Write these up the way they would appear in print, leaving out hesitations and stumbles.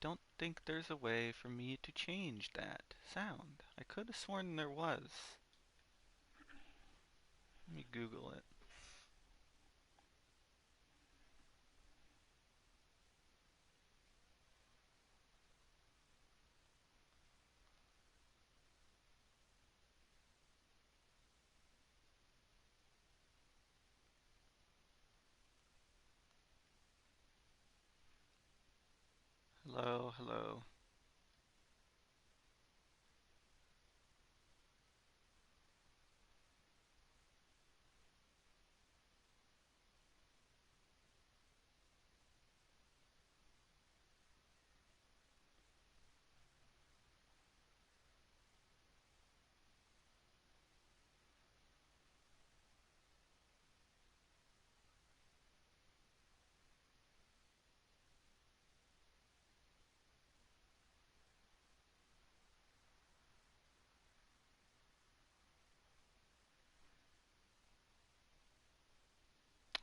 don't think there's a way for me to change that sound. I could have sworn there was. Let me Google it. Hello, hello.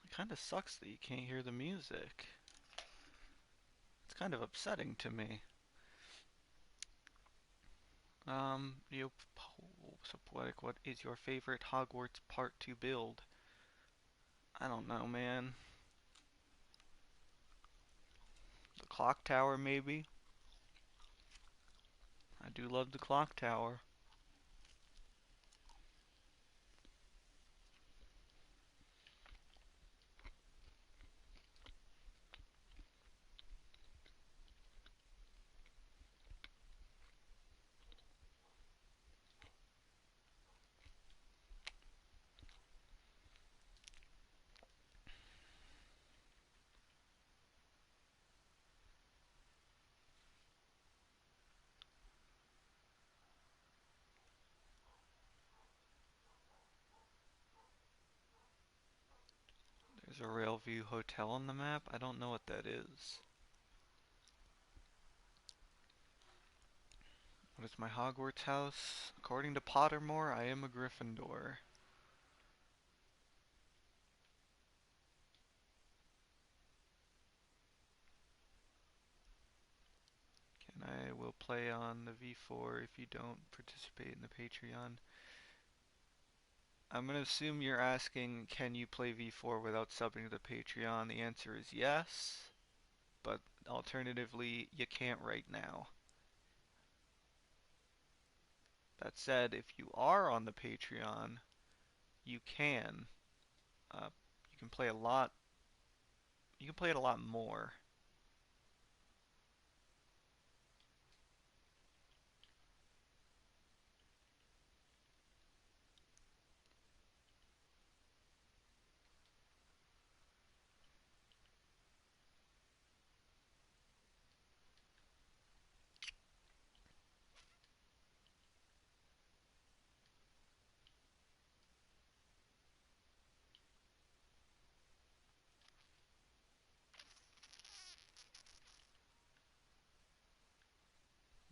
It kind of sucks that you can't hear the music. It's kind of upsetting to me. You so poetic. What is your favorite Hogwarts Part 2 build? I don't know, man. The clock tower, maybe? I do love the clock tower. There's a Railview Hotel on the map. I don't know what that is. What is my Hogwarts house? According to Pottermore, I am a Gryffindor. And I will play on the V4 if you don't participate in the Patreon. I'm gonna assume you're asking, can you play V4 without subbing to the Patreon? The answer is yes, but alternatively, you can't right now. That said, if you are on the Patreon, you can. Uh, you can play a lot. You can play it a lot more.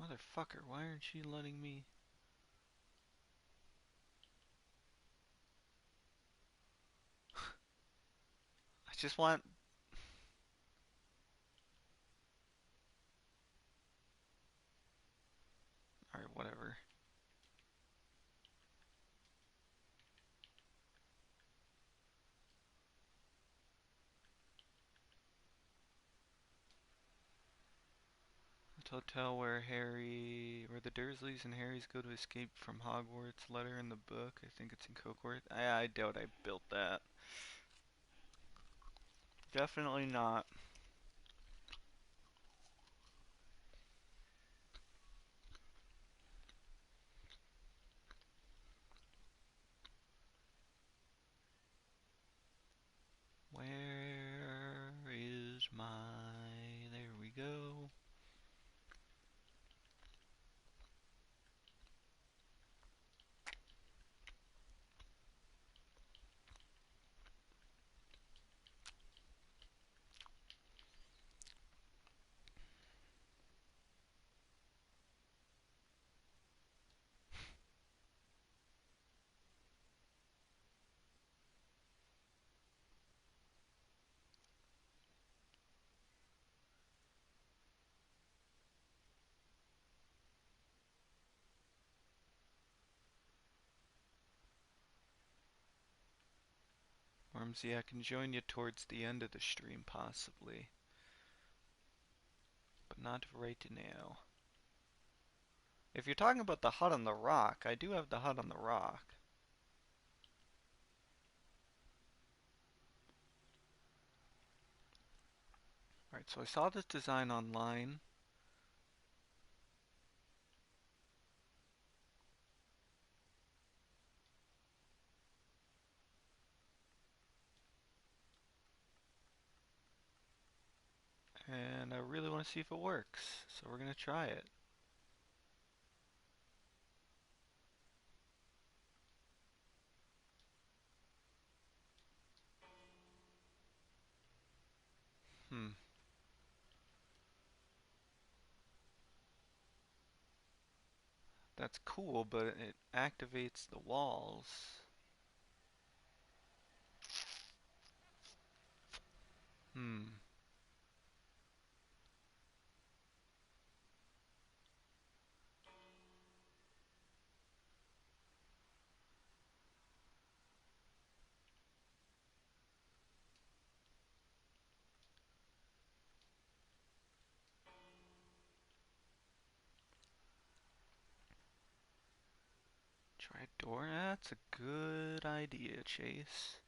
Motherfucker, why aren't you letting me? I just want. Alright, whatever. The hotel where the Dursleys and Harrys go to escape from Hogwarts. Letter in the book. I think it's in Cokeworth. I doubt I built that. Definitely not. Where is my... There we go. Stormzy. I can join you towards the end of the stream, possibly. But not right now. If you're talking about the hut on the rock, I do have the hut on the rock. Alright, so I saw this design online. And I really want to see if it works. So we're going to try it. Hmm. That's cool, but it activates the walls. Hmm. Try a door? That's a good idea, Chase.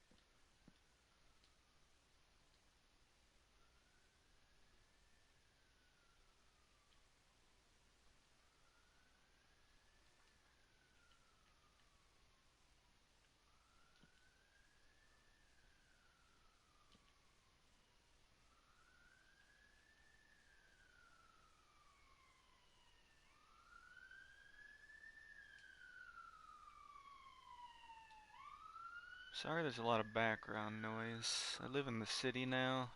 Sorry there's a lot of background noise. I live in the city now.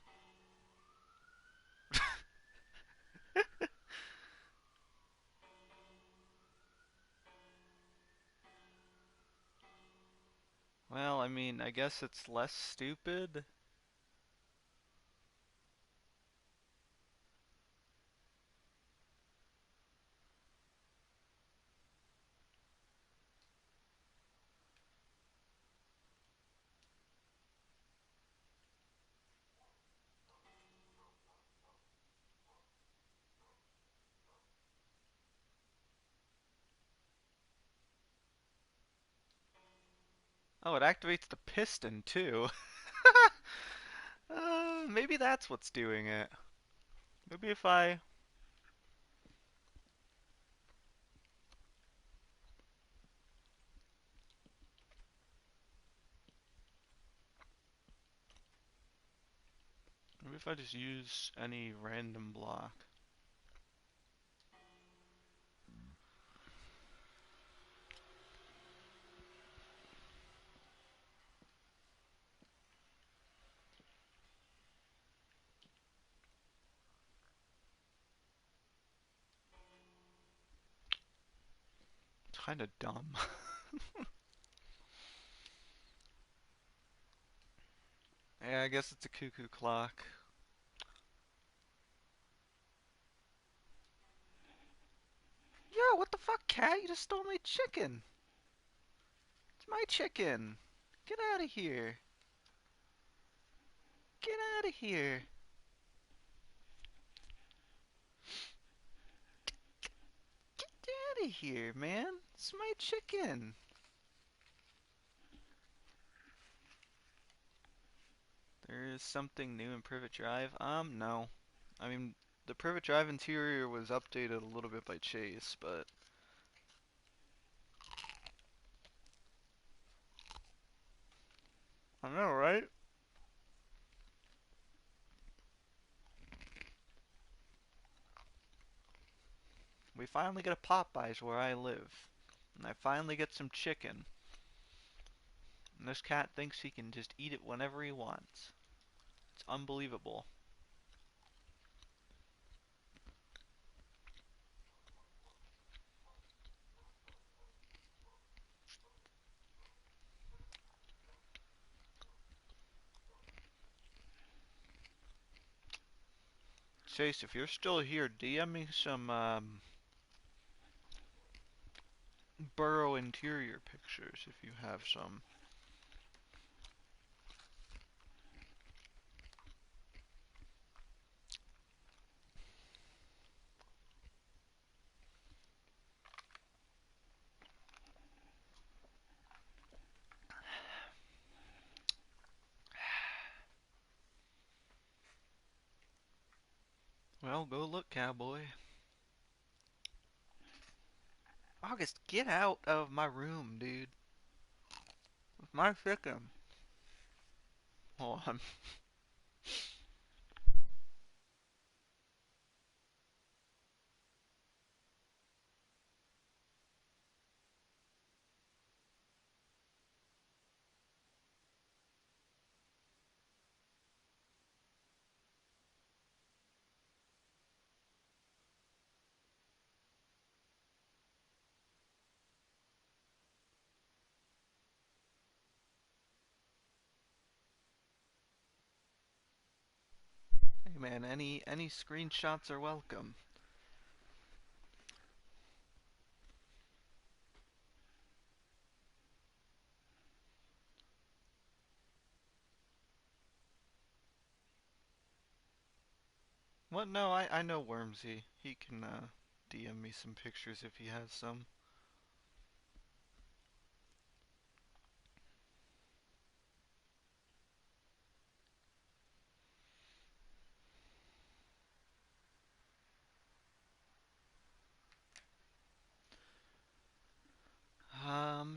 Well, I mean, I guess it's less stupid. Oh, it activates the piston too. Maybe that's what's doing it. Maybe if I... Maybe if I just use any random block. It's kinda dumb. Yeah, I guess it's a cuckoo clock. Yo, what the fuck, cat? You just stole my chicken. It's my chicken. Get out of here. Get out of here. Get out of here, man. It's my chicken. There is something new in Privet Drive? No. I mean, the Privet Drive interior was updated a little bit by Chase, but... I know, right? We finally get a Popeyes where I live. And I finally get some chicken. And this cat thinks he can just eat it whenever he wants. It's unbelievable. Chase, if you're still here, DM me some burrow interior pictures if you have some. Well, go look, cowboy. August, get out of my room, dude. With my victim. Hold on. Hey man, any screenshots are welcome. What? No, I know Wormsy. He can DM me some pictures if he has some.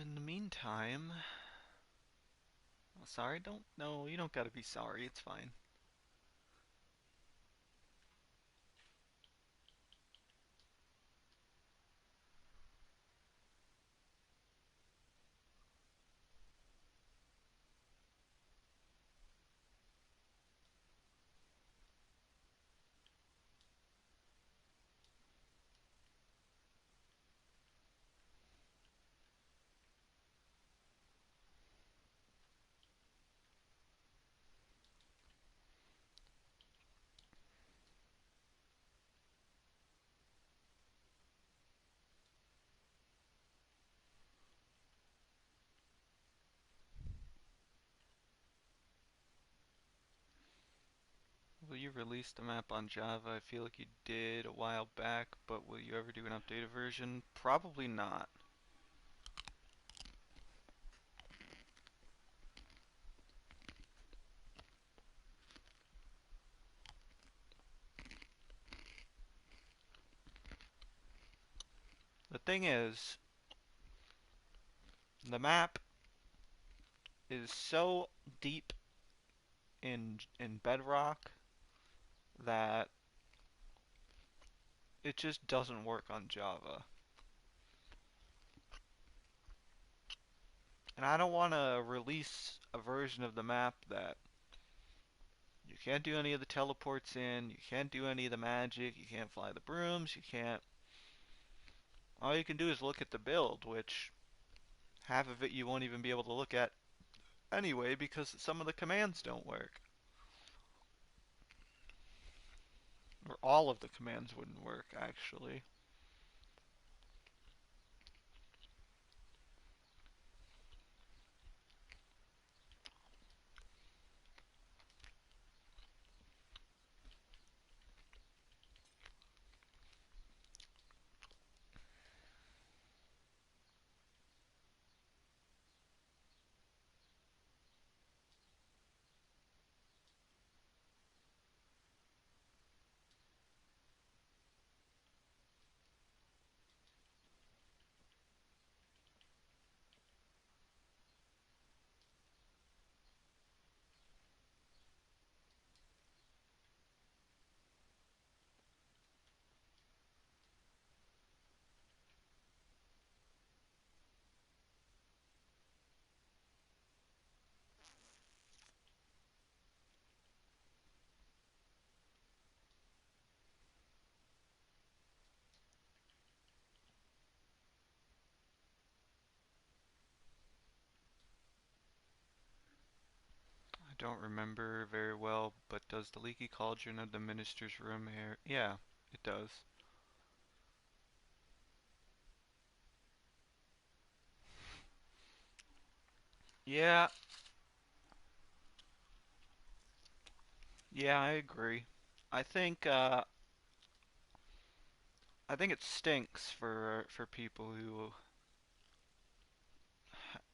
In the meantime, sorry, don't, no, you don't gotta be sorry, it's fine. Will you release the map on Java? I feel like you did a while back, but will you ever do an updated version? Probably not. The thing is, the map is so deep in Bedrock that it just doesn't work on Java. And I don't want to release a version of the map that you can't do any of the teleports in, you can't do any of the magic, you can't fly the brooms, you can't. All you can do is look at the build, which half of it you won't even be able to look at anyway because some of the commands don't work. Or all of the commands wouldn't work, actually. I don't remember very well, but does the leaky cauldron of the minister's room air? Yeah, it does. Yeah, yeah, I agree. I think uh I think it stinks for people who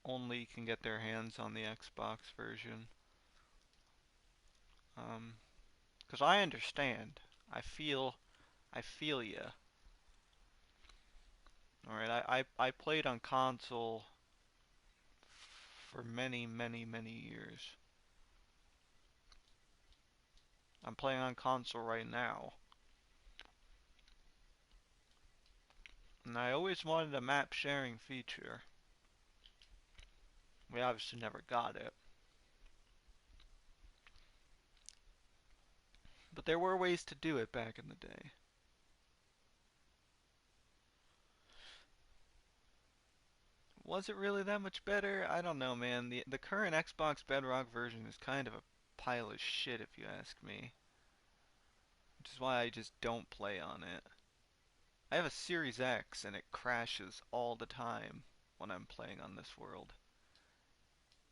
only can get their hands on the Xbox version. Um, 'Cause I understand. I feel, I feel ya. Alright, I played on console for many, many, many years. I'm playing on console right now. And I always wanted a map sharing feature. We obviously never got it. But there were ways to do it back in the day. Was it really that much better? I don't know, man. The current Xbox Bedrock version is kind of a pile of shit if you ask me. Which is why I just don't play on it. I have a Series X and it crashes all the time when I'm playing on this world.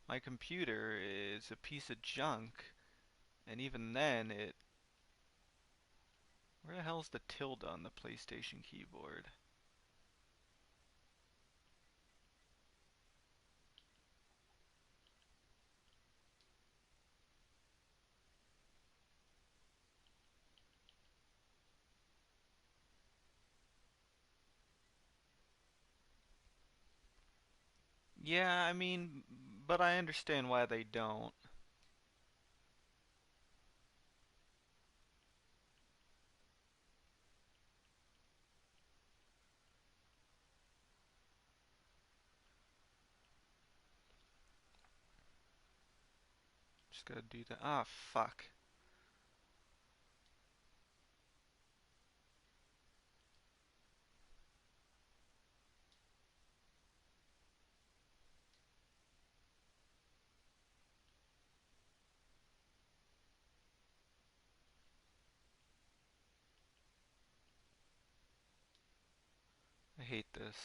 My computer is a piece of junk, and even then it... Where the hell's the tilde on the PlayStation keyboard? Yeah, I mean, but I understand why they don't. Just gotta do that. Ah, fuck. I hate this.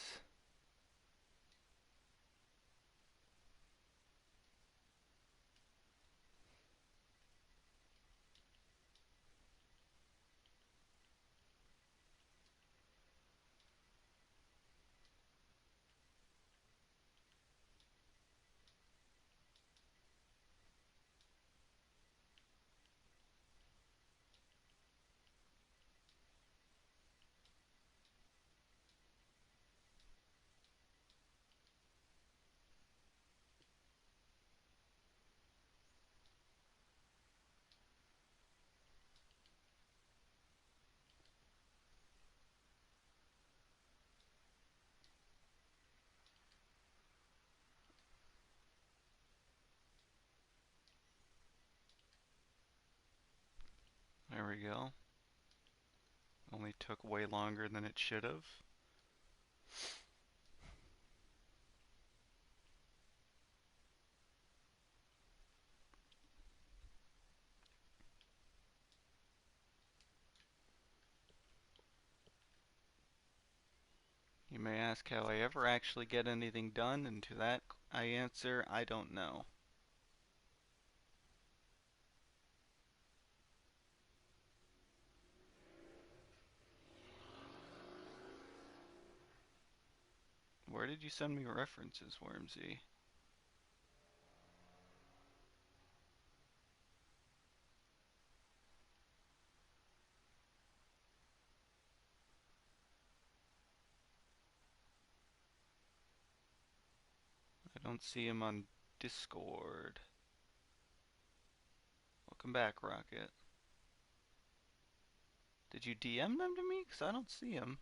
There we go. Only took way longer than it should have. You may ask how I ever actually get anything done, and to that I answer, I don't know. Where did you send me references, Wormsy? I don't see him on Discord. Welcome back, Rocket. Did you DM them to me? Because I don't see him.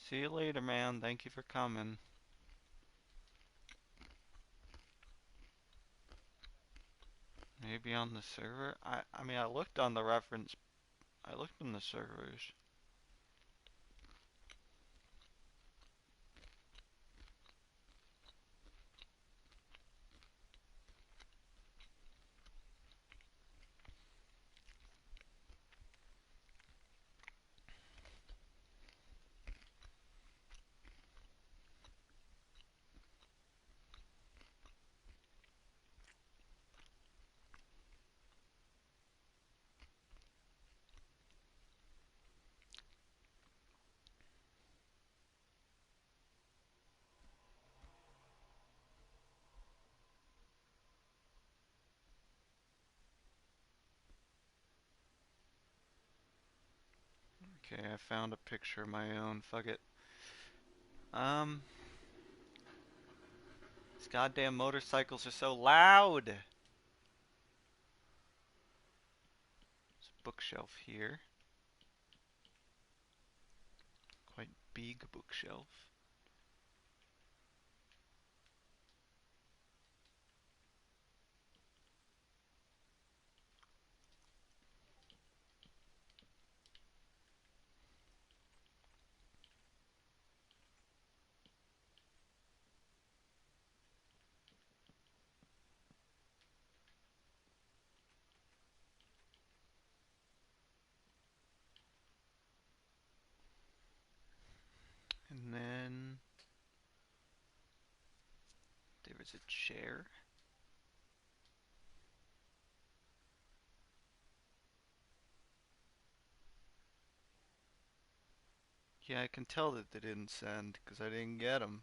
See you later, man. Thank you for coming. on the server? I mean, I looked on the reference. I looked on the servers. Okay, I found a picture of my own. Fuck it. Um, these goddamn motorcycles are so loud. There's a bookshelf here. Quite big bookshelf. And then there is a chair. Yeah, I can tell that they didn't send because I didn't get them.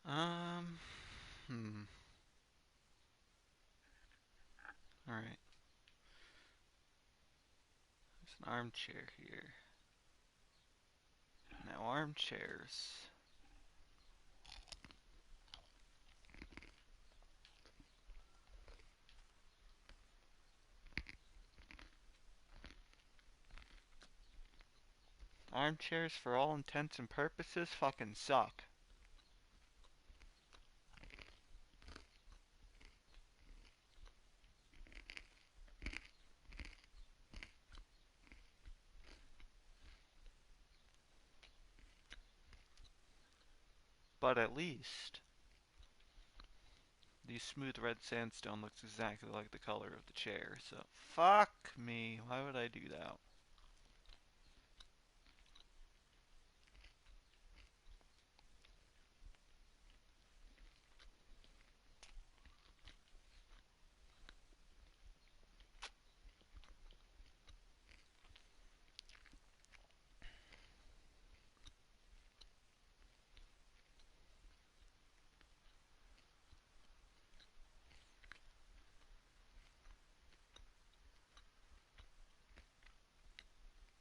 Um, hmm. All right. There's an armchair here. Now armchairs. Armchairs, for all intents and purposes, fucking suck. But at least the smooth red sandstone looks exactly like the color of the chair. So fuck me. Why would I do that?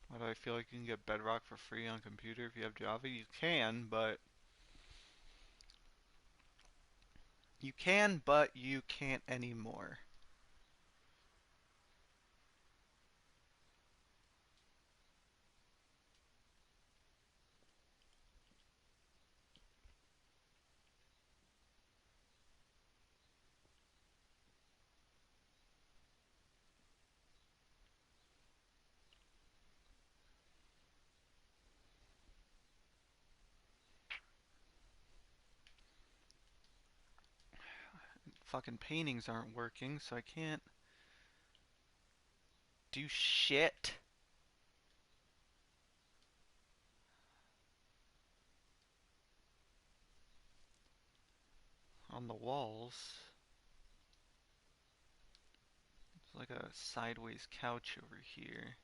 Why do I feel like you can get Bedrock for free on computer if you have Java? You can, but you can't anymore. Fucking paintings aren't working, so I can't do shit on the walls. There's like a sideways couch over here.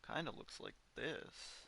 Kinda looks like this.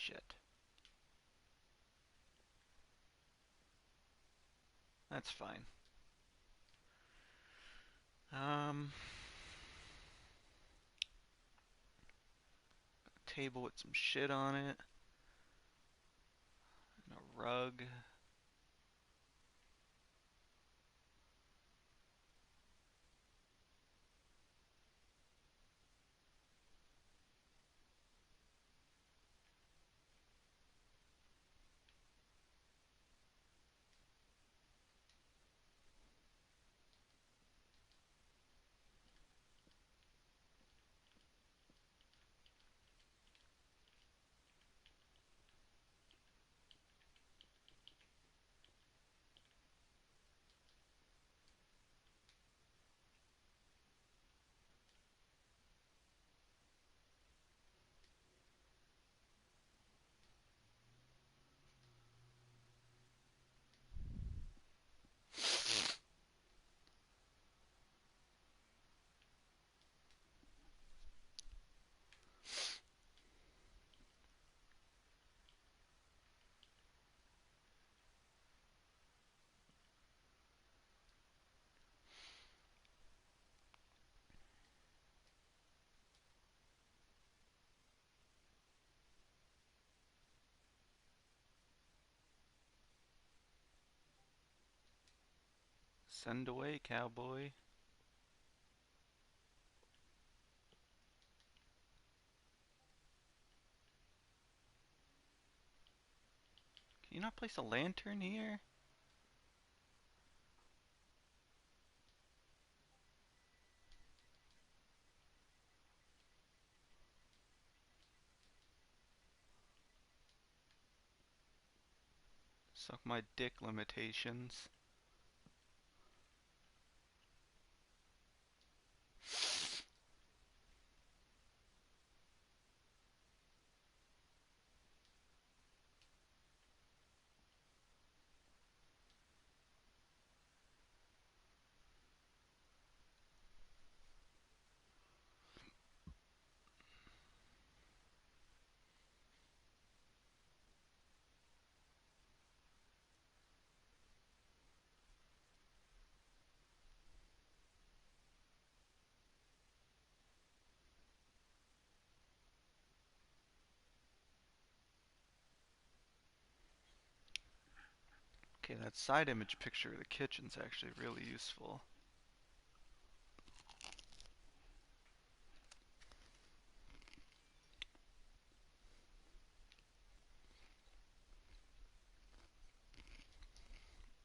Shit. That's fine. Um, Table with some shit on it, and a rug. Send away, cowboy. Can you not place a lantern here? Suck my dick, limitations. Okay, that side image picture of the kitchen's actually really useful.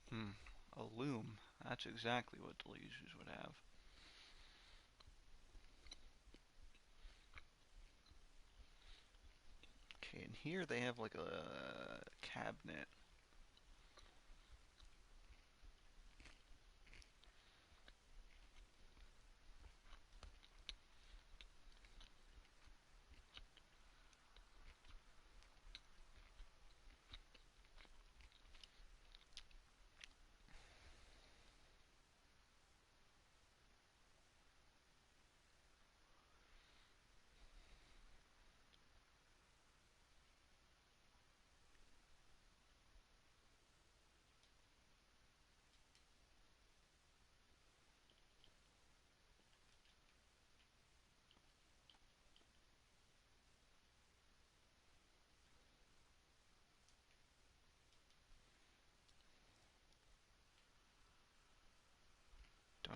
Hmm, a loom. That's exactly what delusions would have. Okay, and here they have like a cabinet.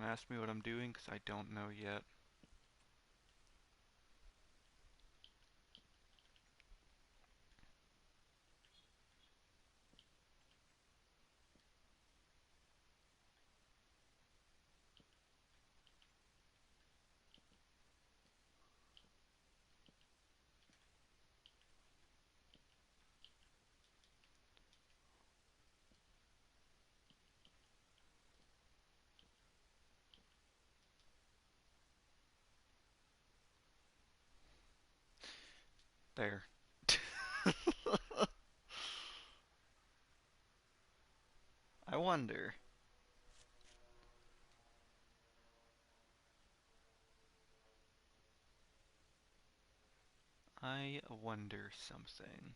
Don't ask me what I'm doing, 'cause I don't know yet. There. I wonder. I wonder something.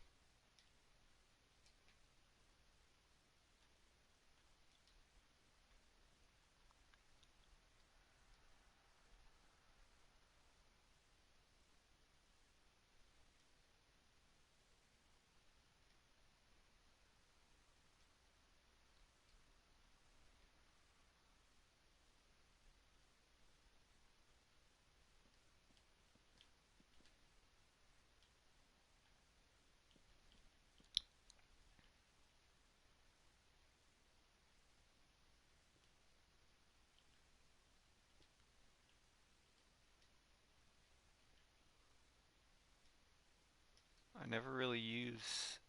I never really use,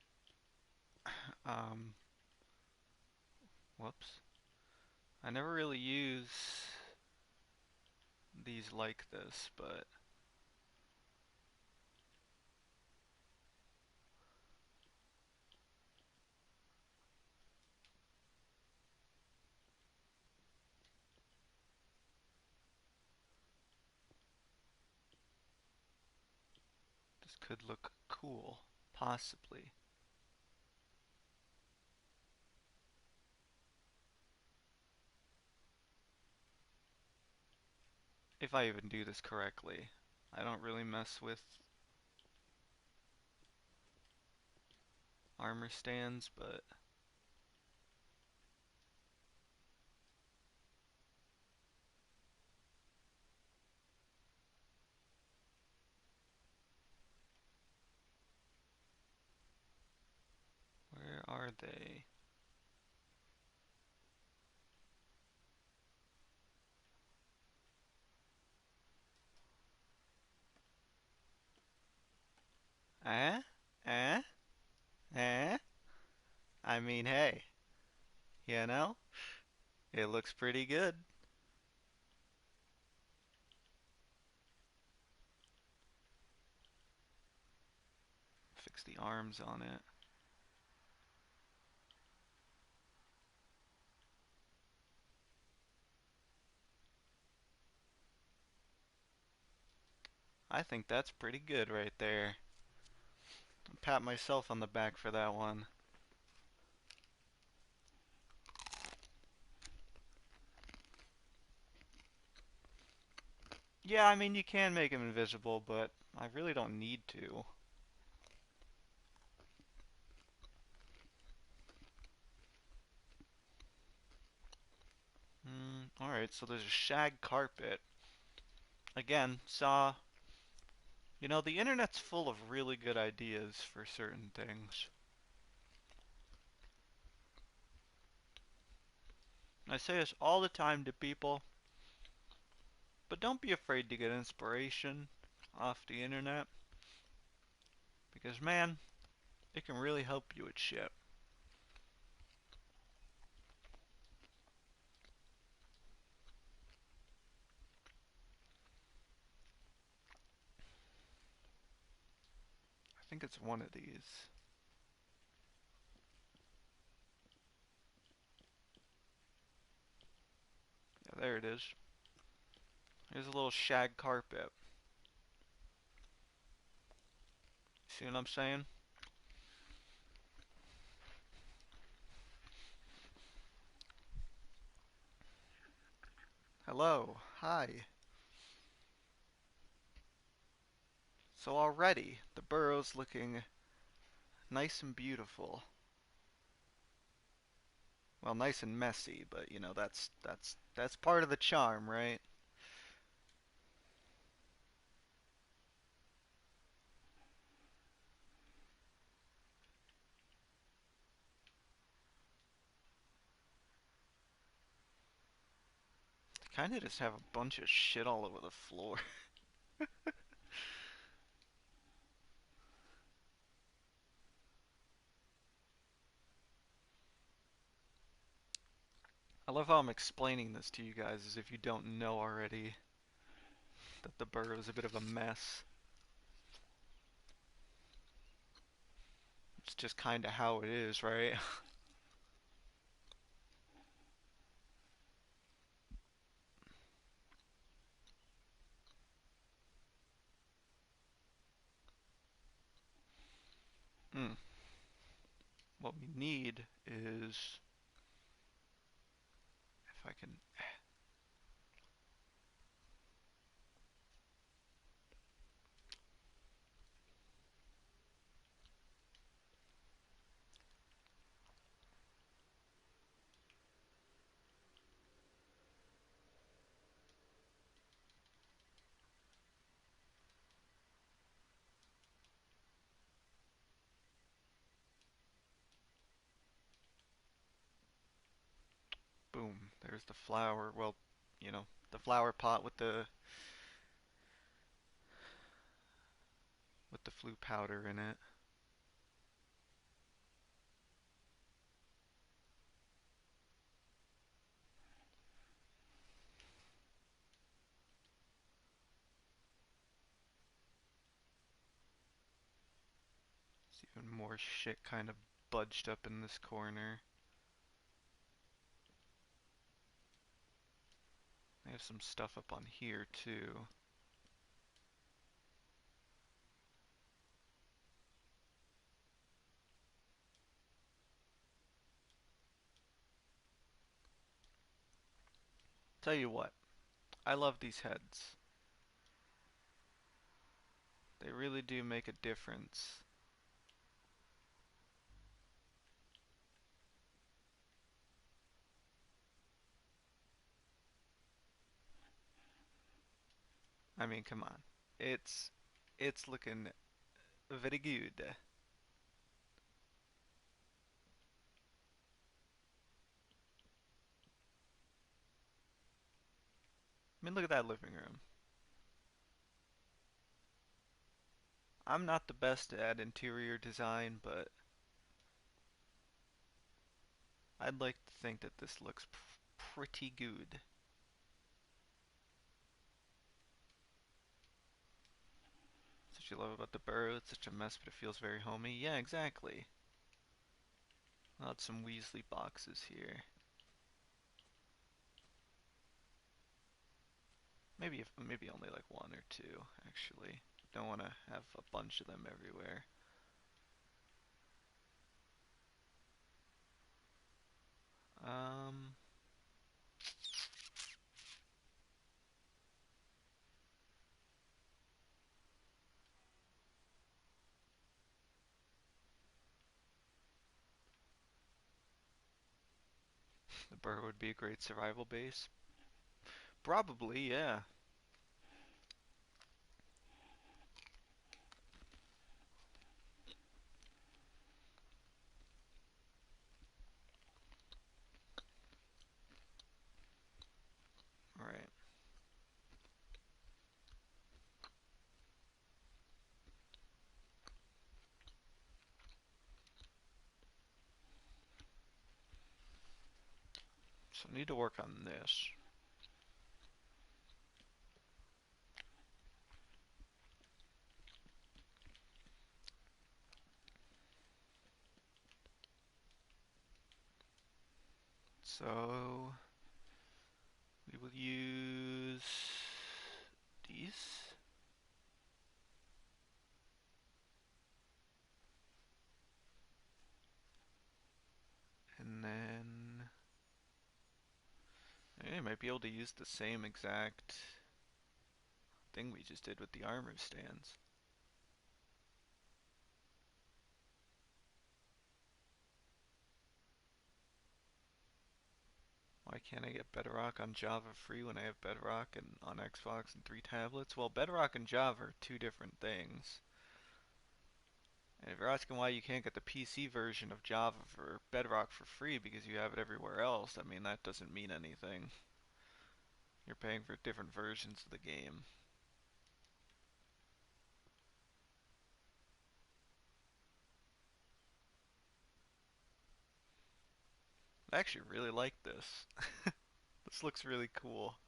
um, whoops. I never really use these like this, but this could look cool, possibly. If I even do this correctly. I don't really mess with armor stands, but where are they? Eh? Eh? Eh? I mean, hey, you know, it looks pretty good. Fix the arms on it. I think that's pretty good right there. Pat myself on the back for that one. Yeah, I mean, you can make him invisible, but I really don't need to. Alright, so there's a shag carpet. Again, saw. You know, the internet's full of really good ideas for certain things. I say this all the time to people, but don't be afraid to get inspiration off the internet, because man, it can really help you with shit. I think it's one of these. Yeah, there it is. Here's a little shag carpet. See what I'm saying? Hello. Hi. So already, the burrow's looking nice and beautiful. Well, nice and messy, but that's part of the charm, right? Kind of just have a bunch of shit all over the floor. I love how I'm explaining this to you guys as if you don't know already that the burrow is a bit of a mess. It's just kind of how it is, right? Hmm. What we need is if I can. Boom. There's the flower. Well, the flower pot with the flue powder in it. It's even more shit kind of budged up in this corner. I have some stuff up on here too. Tell you what, I love these heads. They really do make a difference. I mean, come on. It's it's looking very good. I mean, look at that living room. I'm not the best at interior design, but I'd like to think that this looks pretty good. That's what you love about the burrow. It's such a mess, but it feels very homey. Yeah, exactly. I'll add some Weasley boxes here. Maybe only like one or two, actually. Don't want to have a bunch of them everywhere. Um, the burrow would be a great survival base. Probably, yeah. Alright. So I need to work on this. So we will use these. And then I might be able to use the same exact thing we just did with the armor stands. Why can't I get Bedrock on Java free when I have Bedrock and on Xbox and 3 tablets? Well, Bedrock and Java are two different things. And if you're asking why you can't get the PC version of Java for Bedrock for free because you have it everywhere else, I mean, that doesn't mean anything. You're paying for different versions of the game. I actually really like this. This looks really cool.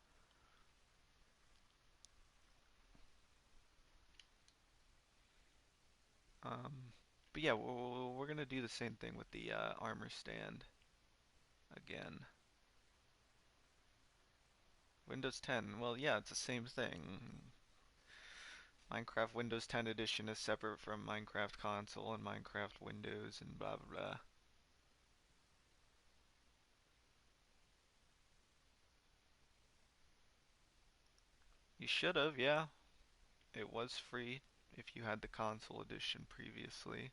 Um, but yeah, we're gonna do the same thing with the armor stand again. Windows 10, well, yeah, it's the same thing. Minecraft Windows 10 Edition is separate from Minecraft Console and Minecraft Windows and blah blah blah. You should have, yeah. It was free if you had the console edition previously.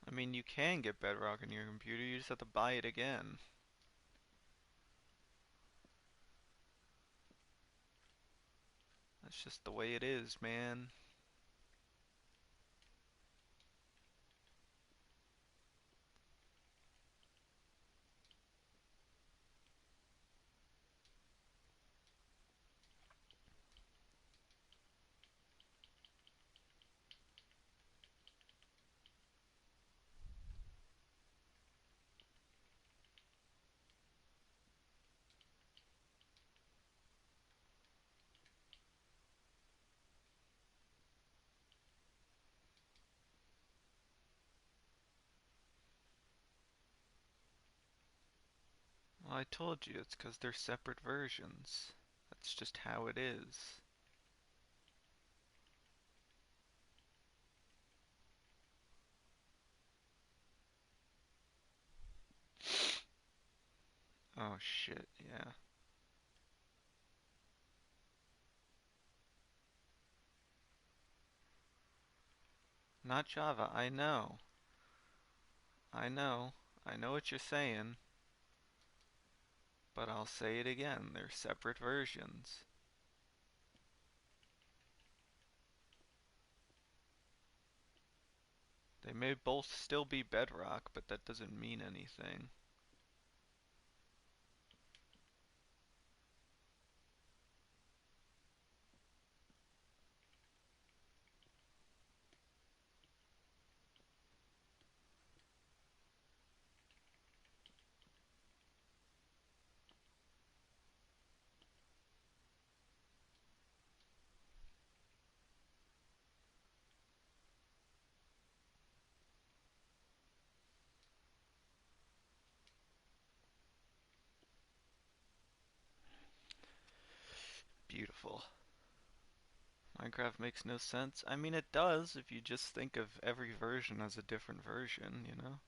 I mean, you can get Bedrock on your computer, you just have to buy it again. That's just the way it is, man. Well, I told you, it's because they're separate versions. That's just how it is. Oh shit, yeah. Not Java, I know. I know. I know what you're saying, but I'll say it again. They're separate versions. They may both still be Bedrock, but that doesn't mean anything. Beautiful. Minecraft makes no sense. I mean, it does if you just think of every version as a different version, you know?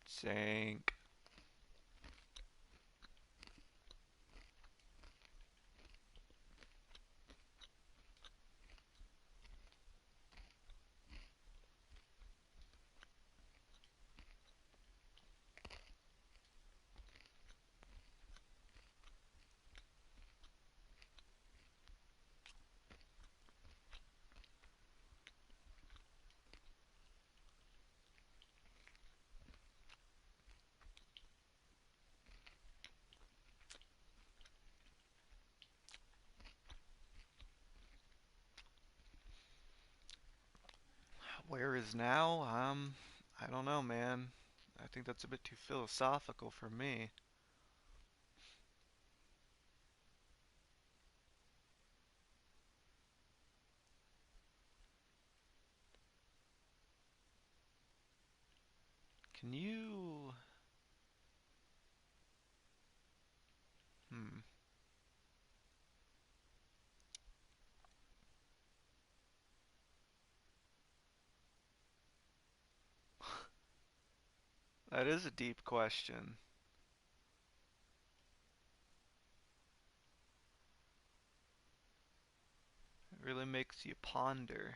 Sank. Where is now? I don't know, man. I think that's a bit too philosophical for me. Can you... Hmm. That is a deep question. It really makes you ponder.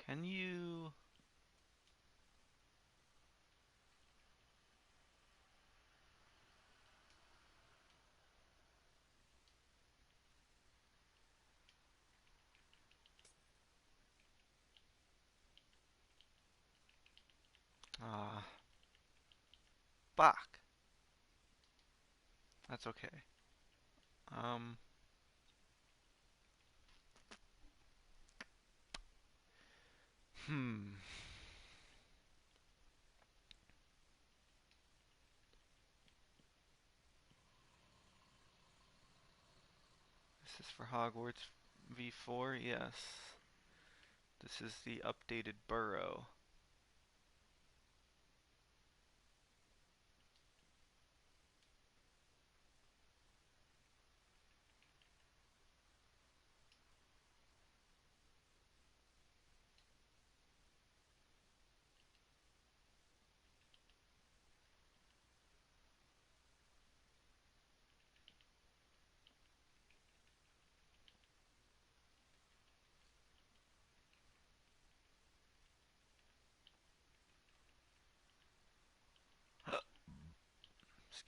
Can you... Ah, Bach. That's okay. Um, hmm. This is for Hogwarts V4, yes. This is the updated burrow.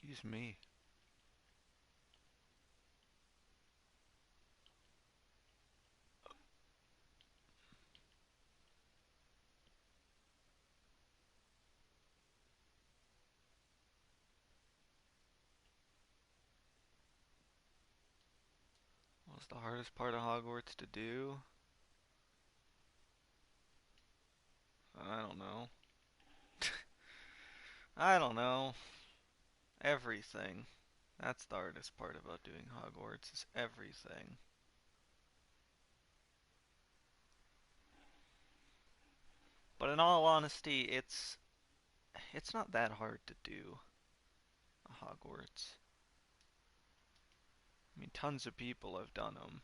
Excuse me. What's the hardest part of Hogwarts to do? I don't know. I don't know. Everything. That's the hardest part about doing Hogwarts is everything. But in all honesty, it's not that hard to do Hogwarts. I mean, tons of people have done them.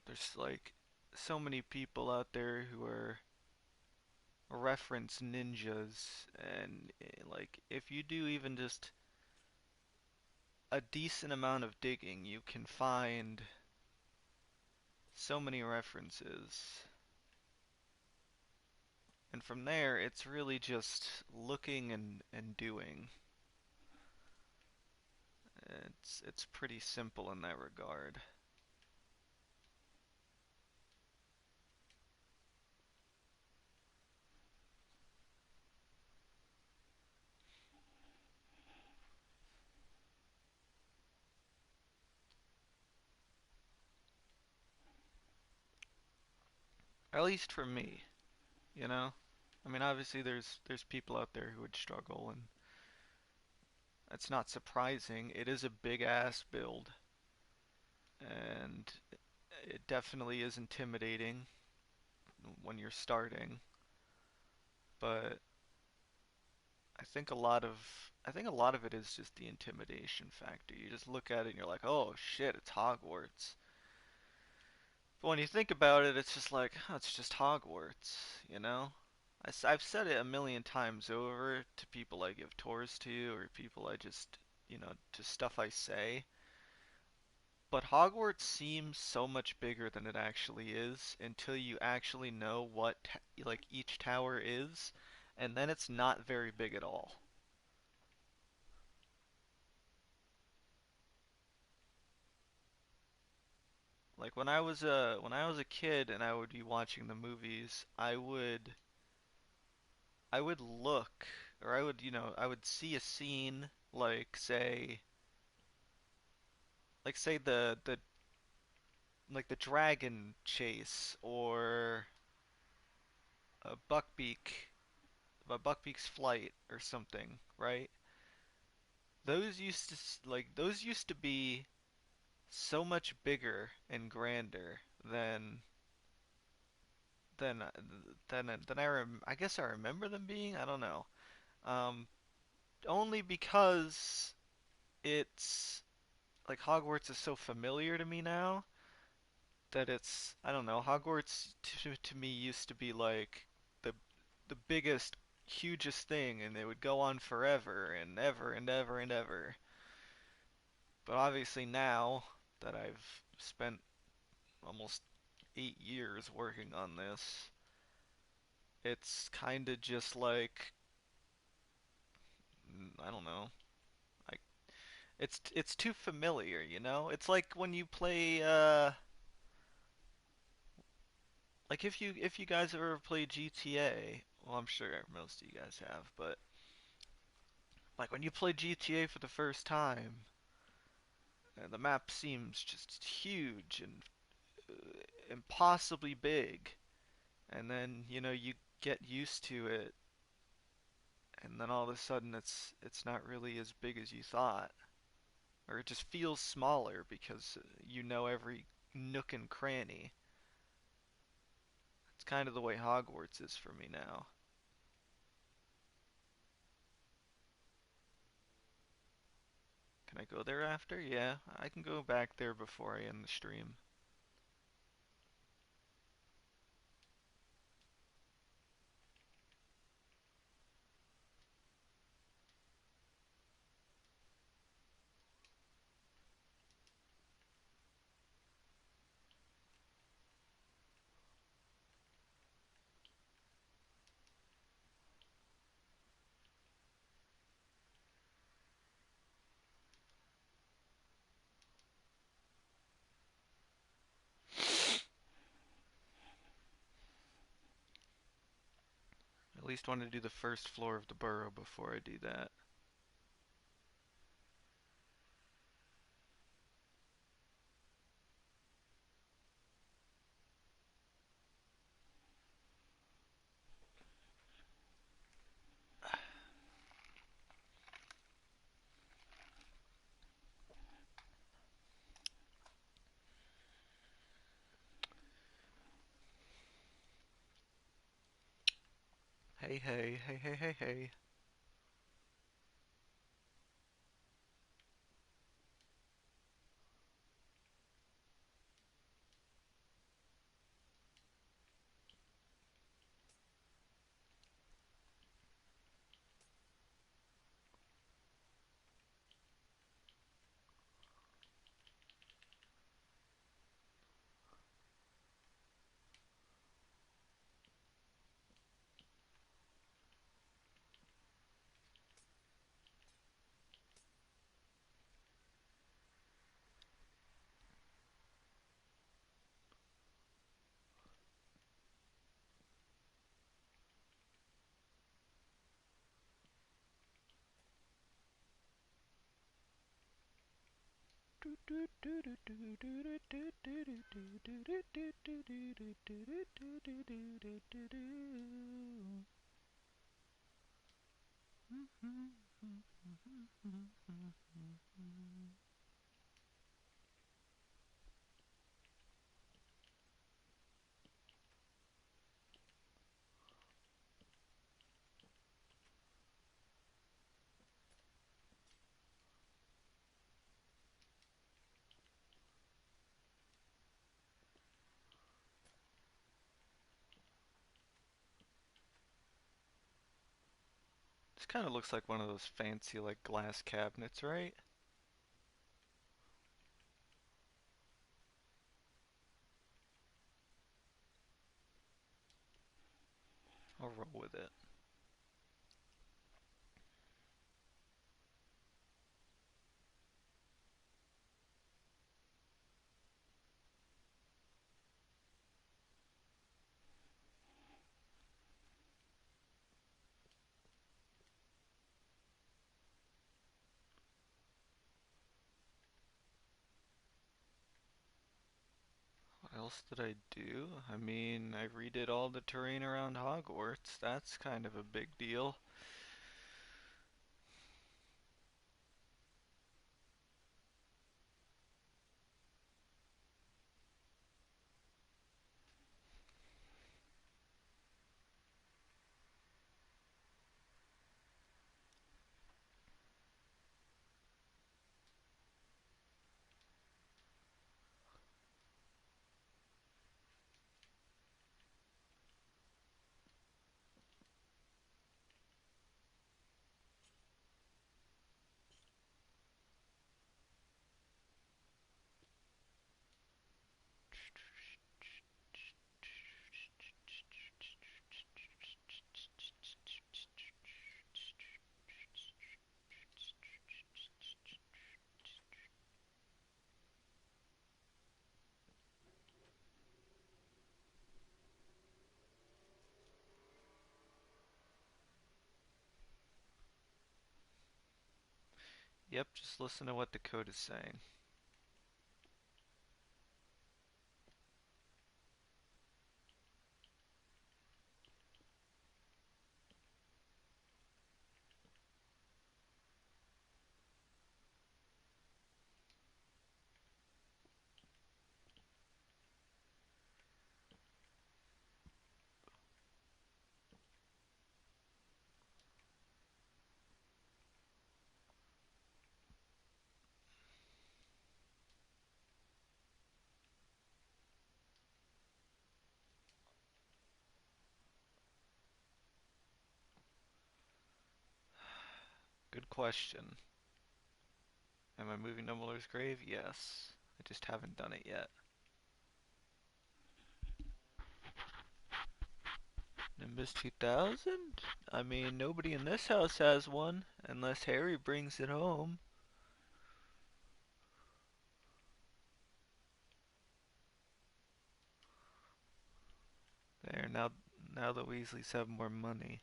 There's like so many people out there who are reference ninjas, and like if you do even just a decent amount of digging, you can find so many references. And from there, it's really just looking and doing. It's pretty simple in that regard. At least for me, you know? I mean, obviously there's people out there who would struggle, and that's not surprising. It is a big ass build, and it definitely is intimidating when you're starting, but I think a lot of it is just the intimidation factor. You just look at it and you're like, "Oh shit, it's Hogwarts." But when you think about it, it's just like, oh, it's just Hogwarts, you know? Have said it a million times over to people I give tours to or people I just, just stuff I say. But Hogwarts seems so much bigger than it actually is until you actually know what like each tower is, and then it's not very big at all. Like when I was a kid and I would be watching the movies, I would look or I would, I would see a scene like say the like the dragon chase or a Buckbeak a Buckbeak's Flight or something, right? Those used to those used to be so much bigger and grander than I guess I remember them being. I don't know. Um, Only because it's like Hogwarts is so familiar to me now that it's I don't know. Hogwarts to me used to be like the the biggest, hugest thing, and it would go on forever and ever and ever and ever. But obviously now that I've spent almost 8 years working on this, it's kind of just like I don't know. Like it's too familiar, you know? It's like when you play like if you guys have ever played GTA, well I'm sure most of you guys have, but like when you play GTA for the first time, the map seems just huge and impossibly big, and then you get used to it, and then all of a sudden it's not really as big as you thought, or it just feels smaller because you know every nook and cranny. It's kind of the way Hogwarts is for me now. Can I go there after? Yeah, I can go back there before I end the stream. At least want to do the first floor of the burrow before I do that. Hey, hey, hey, hey, hey, hey. This kind of looks like one of those fancy like glass cabinets, right? I'll roll with it. What else did I do? I mean, I redid all the terrain around Hogwarts. That's kind of a big deal. Yep, just listen to what the code is saying. Good question. Am I moving Dumbledore's grave? Yes. I just haven't done it yet. Nimbus 2000? I mean, nobody in this house has one, unless Harry brings it home. There, now the Weasleys have more money.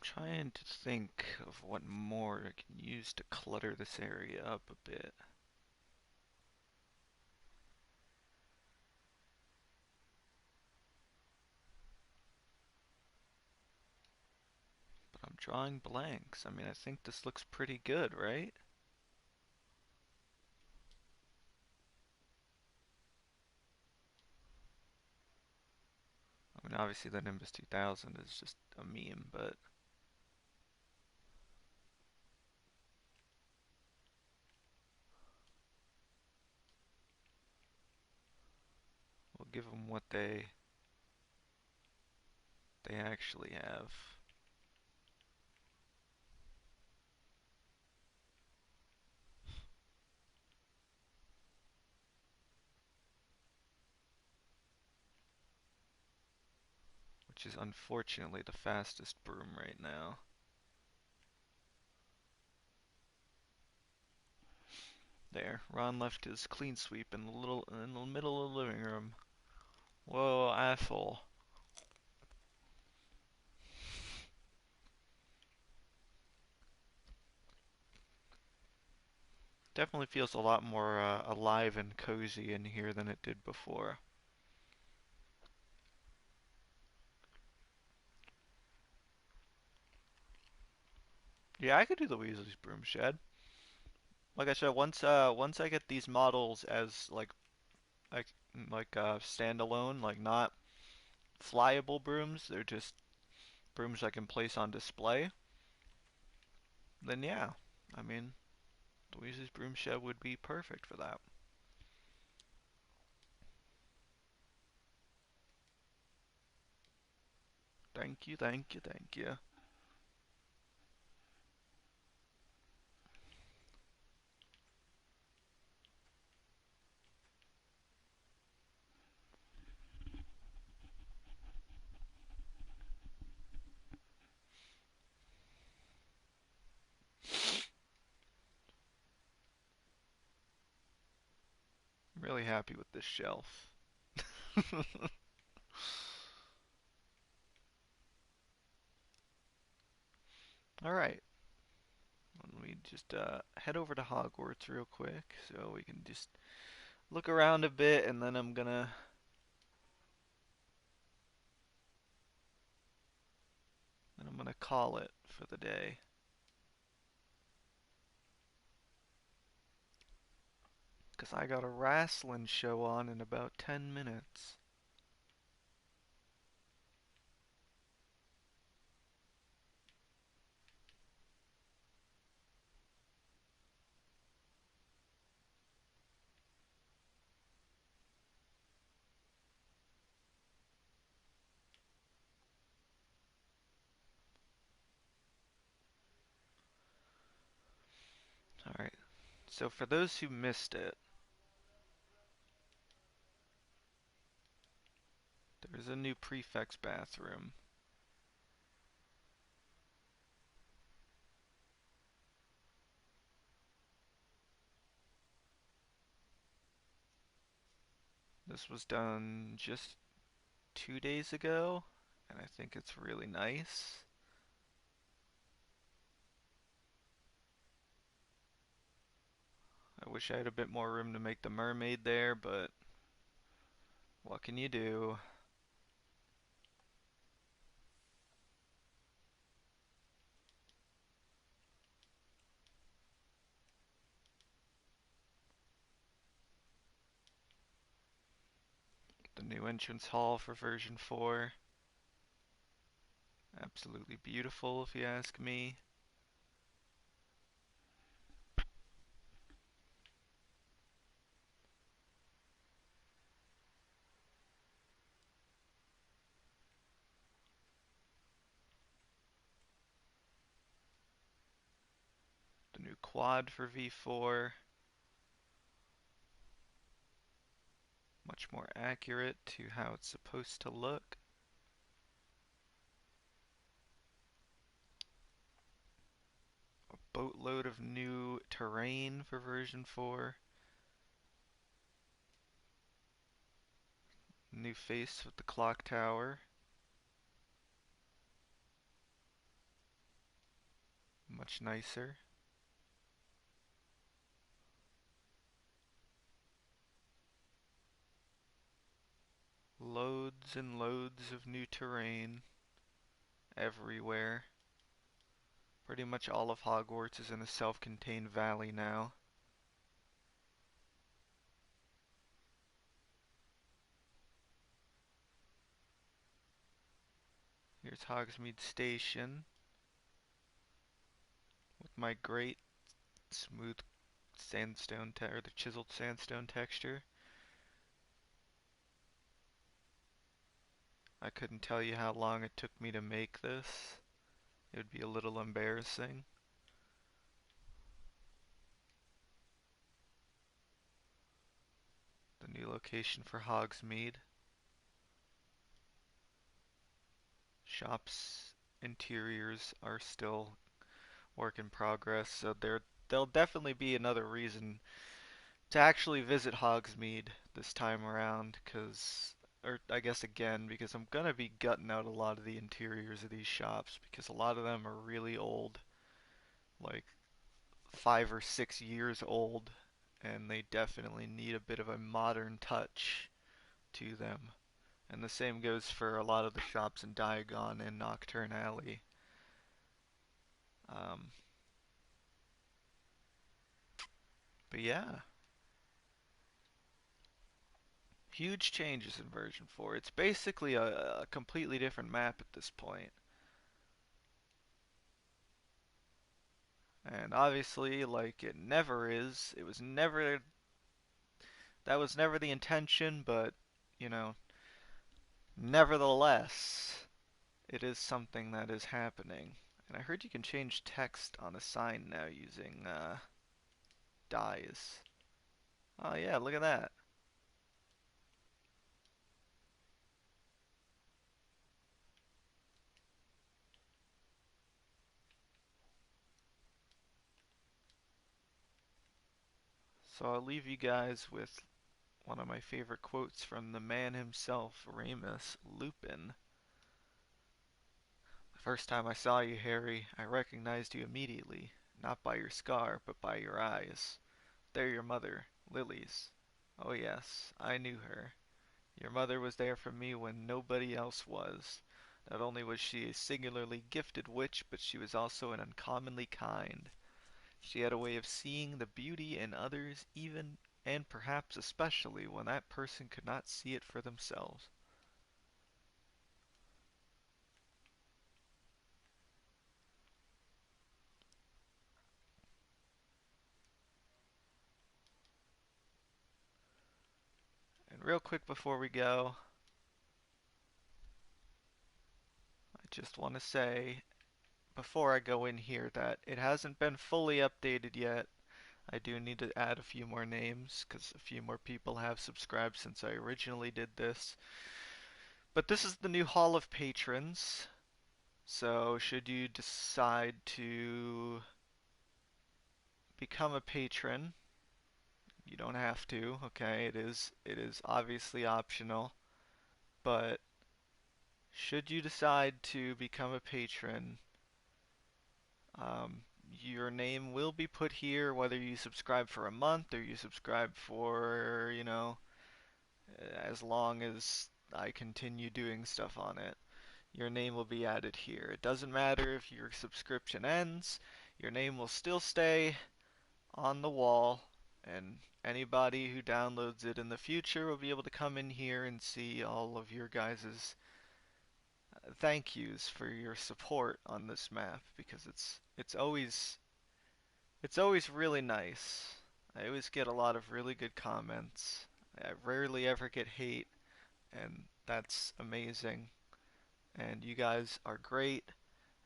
Trying to think of what more I can use to clutter this area up a bit. But I'm drawing blanks. I mean, I think this looks pretty good, right? I mean, obviously the Nimbus 2000 is just a meme, but we'll give them what they actually have. Which is unfortunately the fastest broom right now. There, Ron left his clean sweep in the middle of the living room. Whoa, asshole. Definitely feels a lot more alive and cozy in here than it did before. Yeah, I could do the Weasley's broom shed. Like I said, once I get these models as like standalone, like not flyable brooms, they're just brooms I can place on display, then yeah, I mean, Louise's broom shed would be perfect for that. Thank you, thank you, thank you. I'm really happy with this shelf. Alright, let me just head over to Hogwarts real quick so we can just look around a bit and then I'm gonna call it for the day. Cause I got a wrestling show on in about 10 minutes. Alright, so for those who missed it, there's a new prefect's bathroom. This was done just 2 days ago, and I think it's really nice. I wish I had a bit more room to make the mermaid there, but what can you do? The new entrance hall for version 4. Absolutely beautiful if you ask me. The new quad for V4. Much more accurate to how it's supposed to look. A boatload of new terrain for version 4. New face with the clock tower. Much nicer. Loads and loads of new terrain everywhere. Pretty much all of Hogwarts is in a self-contained valley now. Here's Hogsmeade Station with my great smooth sandstone or the chiseled sandstone texture. I couldn't tell you how long it took me to make this. It would be a little embarrassing. The new location for Hogsmeade. Shops interiors are still work in progress, so there'll definitely be another reason to actually visit Hogsmeade this time around, or I guess again, because I'm gonna be gutting out a lot of the interiors of these shops because a lot of them are really old, like 5 or 6 years old, and they definitely need a bit of a modern touch to them. And the same goes for a lot of the shops in Diagon and Nocturne Alley. Um, but yeah, Huge changes in version 4. It's basically a completely different map at this point. And obviously, like it never is, it was never, that was never the intention, but, you know, nevertheless, it is something that is happening. And I heard you can change text on a sign now using dyes. Oh yeah, look at that. So I'll leave you guys with one of my favorite quotes from the man himself, Remus Lupin. The first time I saw you, Harry, I recognized you immediately, not by your scar, but by your eyes. They're your mother, Lily's. Oh yes, I knew her. Your mother was there for me when nobody else was. Not only was she a singularly gifted witch, but she was also an uncommonly kind. She had a way of seeing the beauty in others, even and perhaps especially when that person could not see it for themselves. And real quick before we go, I just want to say, before I go in here, that it hasn't been fully updated yet. I do need to add a few more names because a few more people have subscribed since I originally did this. But this is the new Hall of Patrons. So, should you decide to become a patron, you don't have to, okay? It is obviously optional, but should you decide to become a patron, um, your name will be put here whether you subscribe for a month or you subscribe for, as long as I continue doing stuff on it. Your name will be added here. It doesn't matter if your subscription ends, your name will still stay on the wall, and anybody who downloads it in the future will be able to come in here and see all of your guys' thank yous for your support on this map because it's always really nice. I always get a lot of really good comments. I rarely ever get hate, and that's amazing. And you guys are great,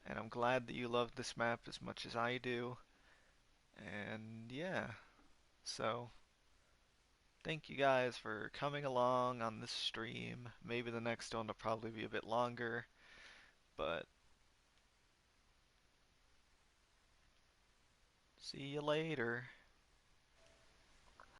and I'm glad that you love this map as much as I do. And yeah, so thank you guys for coming along on this stream. Maybe the next one will probably be a bit longer, but see you later.